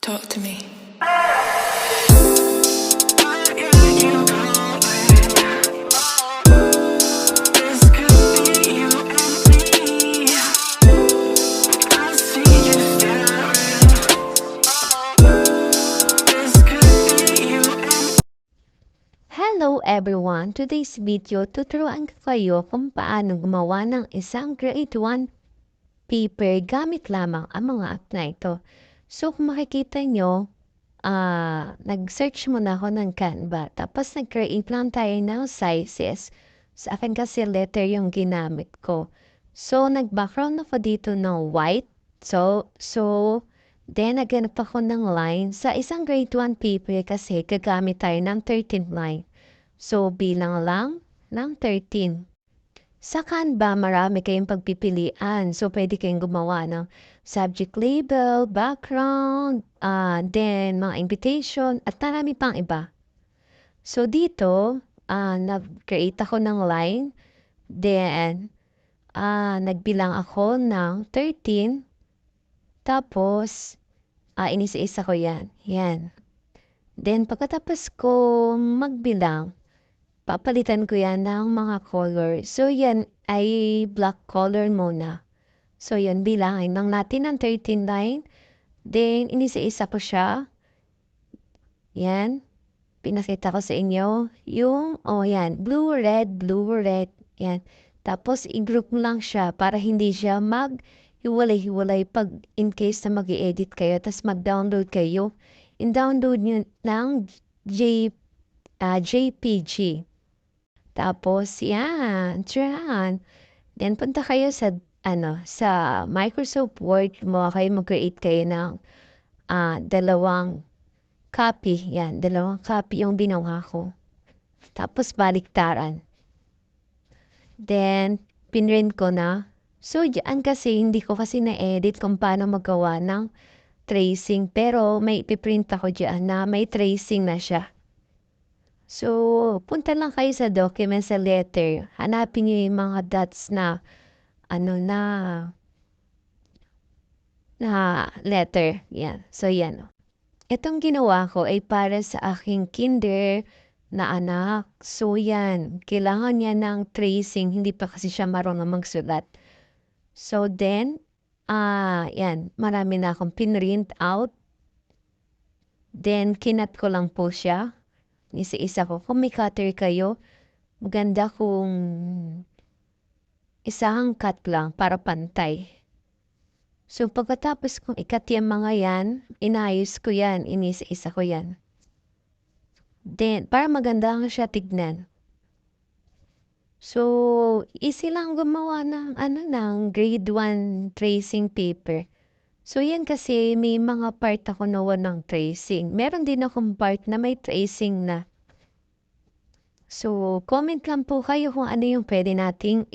Talk to me. Hello everyone! Today's video, tuturuan ko kayo kung paano gumawa ng isang grade 1 paper gamit lamang ang mga app na ito. So kung makikita nyo, nag-search muna ako ng Canva. Tapos nag-create lang tayo ng sizes. Sa akin kasi letter yung ginamit ko. So nag-background ako dito ng white. Then naghanap ako ng line. Sa isang grade 1 paper kasi gagamit tayo ng 13 line. So, bilang lang ng 13. Sa Canva, marami kayong pagpipilian. So, pwede kayong gumawa ng subject label, background, then mga invitation, at marami pang iba. So, dito, nag-create ako ng line. Then, nagbilang ako ng 13. Tapos, inisa-isa ko yan. Yan. Then, pagkatapos ko magbilang, papalitan ko yan ng mga color. So, yan ay black color muna. So, yan, bilangin lang natin ng 13 line. Then, inisa-isa ko siya. Yan. Pinakita ko sa inyo. Yung, yan, blue, red. Yan. Tapos, i-group lang siya para hindi siya mag-hiwalay-hiwalay pag in case na mag-i-edit kayo. Tapos, mag-download kayo. In-download nyo ng JPG. Tapos, yan, dyan. Then, punta kayo sa Microsoft Word, mag-create kayo ng dalawang copy. Yan, dalawang copy yung ginawa ko. Tapos, baliktaran. Then, pinrint ko na. So, dyan kasi, hindi ko kasi na-edit kung paano magawa ng tracing. Pero, may ipiprint ako dyan na may tracing na siya. So, punta lang kayo sa document, sa letter. Hanapin niyo yung mga dots na letter. Yan. So, yan. Itong ginawa ko ay para sa aking kinder na anak. So, yan. Kailangan niya ng tracing. Hindi pa kasi siya marunong magsulat. So, then, yan. Marami na akong pinrint out. Then, kinat ko lang po siya. Isa-isa ko. Kung may cutter kayo, maganda kung isang cut lang para pantay. So, pagkatapos kong ikat yung mga yan, inayos ko yan, inisa-isa ko yan. Then, para maganda lang siya tignan. So, easy lang gumawa ng grade 1 tracing paper. So, yan kasi may mga part ako na walang tracing. Meron din akong part na may tracing na. So, comment lang po kayo kung ano yung pwede nating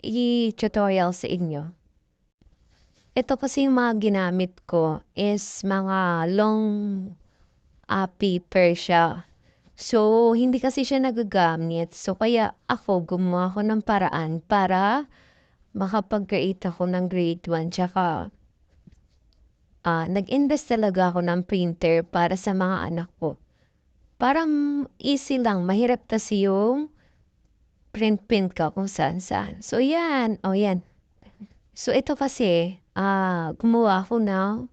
i-tutorial sa inyo. Ito kasi yung mga ginamit ko is mga long paper siya. So, hindi kasi siya nagagamit. So, kaya ako gumawa ko ng paraan para makapag-create ako ng grade 1. Tsaka, nag-invest talaga ako ng printer para sa mga anak ko. Parang easy lang. Mahirap kasi yung print ka kung saan-saan. So, yan. Yan. So, ito kasi, gumawa ko na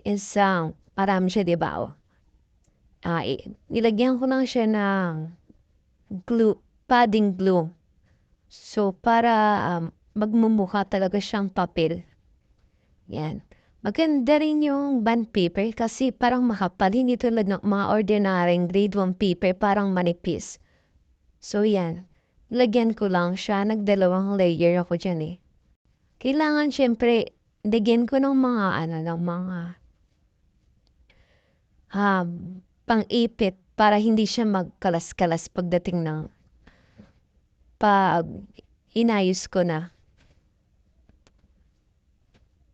isang, marami siya, diba? Nilagyan ko lang siya ng glue, padding glue. So, para magmumukha talaga siyang papel. Yan. Maganda rin yung bond paper kasi parang makapal. Hindi tulad ng mga ordinaryong grade 1 paper, parang manipis. So, yan. Lagyan ko lang siya. Nagdalawang layer ako dyan eh. Kailangan syempre, lagyan ko ng mga pang-ipit para hindi siya magkalas-kalas pagdating ng pag inayos ko na.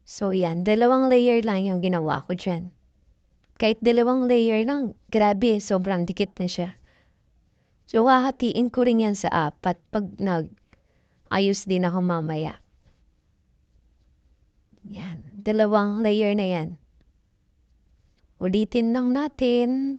So, yan. Dalawang layer lang yung ginawa ko dyan. Kahit dalawang layer lang, grabe, sobrang dikit na siya. So, hahatiin ko rin yan sa apat pag ayos din ako mamaya. Yan. Dalawang layer na yan. Ulitin lang natin.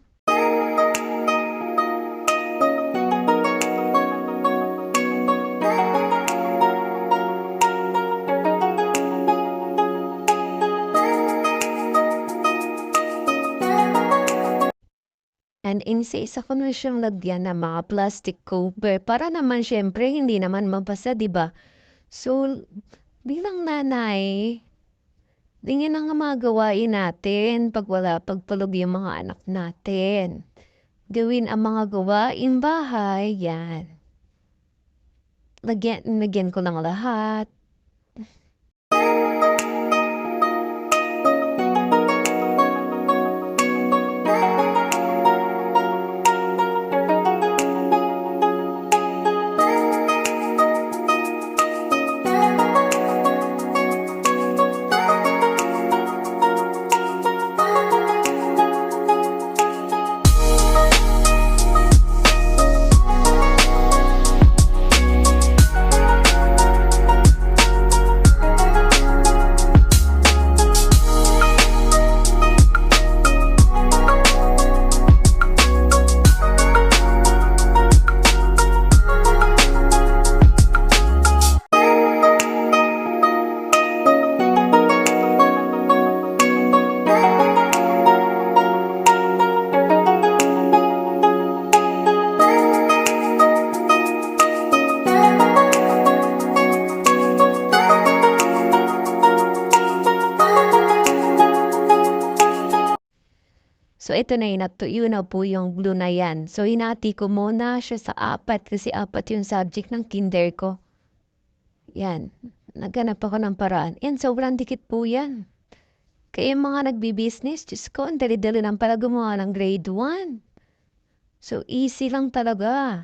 And isa-isa ko na siyang lagyan ng mga plastic cover para naman siyempre hindi naman mabasa, 'di ba? So, bilang nanay, ganyan ang mga gawain natin pagpalog yung mga anak natin. Gawin ang mga gawaing bahay, yan. Lagyan ko ng lahat. So, ito na natuyo na po yung glue na yan. So, hinati ko muna siya sa 4 kasi 4 yung subject ng kinder ko. Yan. Naghanap ako ng paraan. Yan, sobrang dikit po yan. Kaya yung mga nagbi-business, Diyos ko, ang dali-dali lang pala gumawa ng grade 1. So, easy lang talaga.